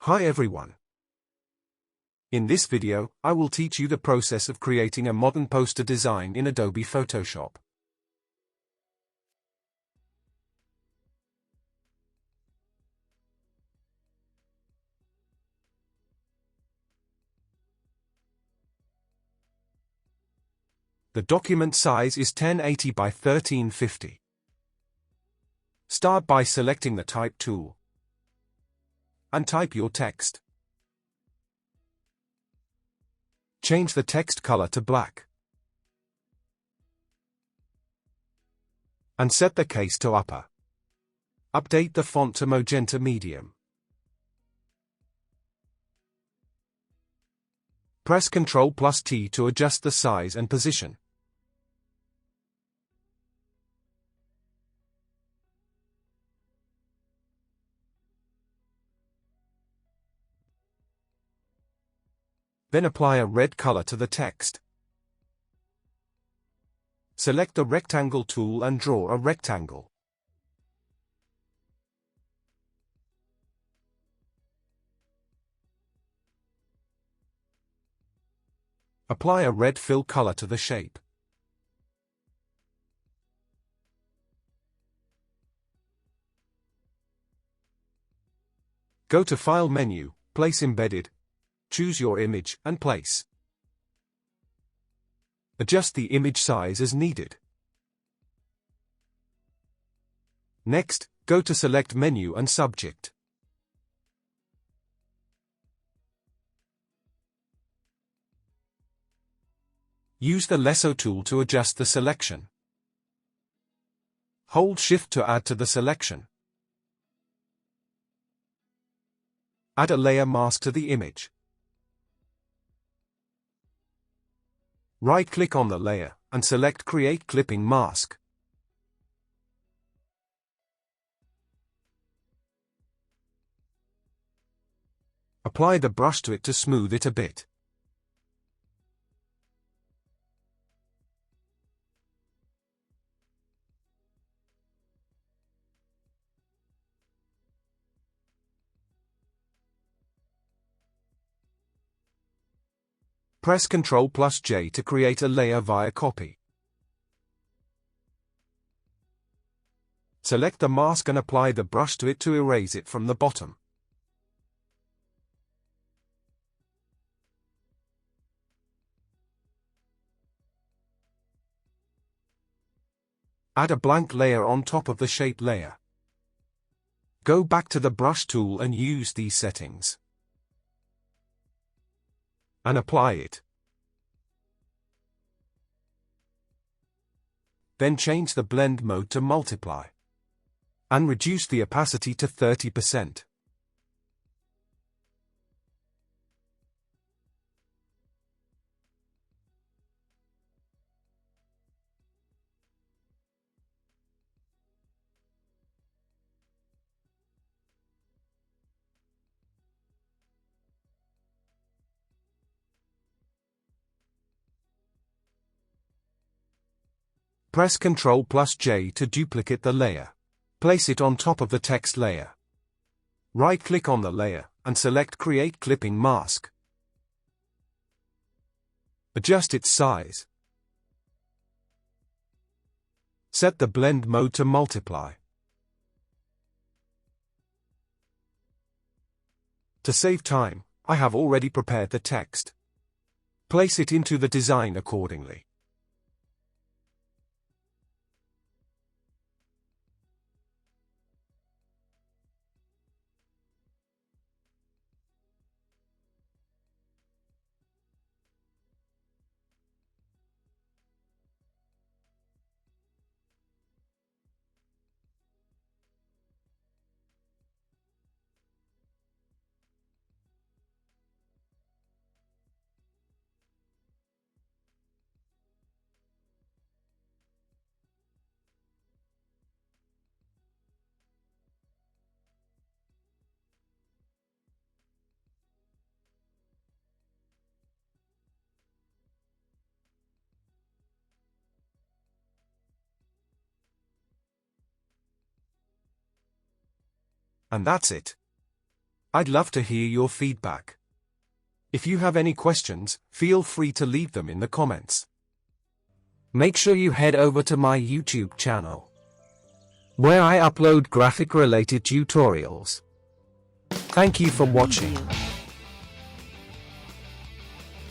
Hi everyone. In this video, I will teach you the process of creating a modern poster design in Adobe Photoshop. The document size is 1080 by 1350. Start by selecting the Type tool and type your text. Change the text color to black and set the case to upper. Update the font to magenta medium. Press Ctrl+T to adjust the size and position. Then apply a red color to the text. Select the Rectangle tool and draw a rectangle. Apply a red fill color to the shape. Go to File menu, Place Embedded. Choose your image and place. Adjust the image size as needed. Next, go to Select Menu and Subject. Use the Lasso tool to adjust the selection. Hold Shift to add to the selection. Add a layer mask to the image. Right-click on the layer, and select Create Clipping Mask. Apply the brush to it to smooth it a bit. Press Ctrl+J to create a layer via copy. Select the mask and apply the brush to it to erase it from the bottom. Add a blank layer on top of the shape layer. Go back to the brush tool and use these settings. And apply it. Then change the blend mode to multiply. And reduce the opacity to 30%. Press Ctrl+J to duplicate the layer. Place it on top of the text layer. Right-click on the layer, and select Create Clipping Mask. Adjust its size. Set the blend mode to multiply. To save time, I have already prepared the text. Place it into the design accordingly. And that's it. I'd love to hear your feedback. If you have any questions, feel free to leave them in the comments. Make sure you head over to my YouTube channel, where I upload graphic-related tutorials. Thank you for watching.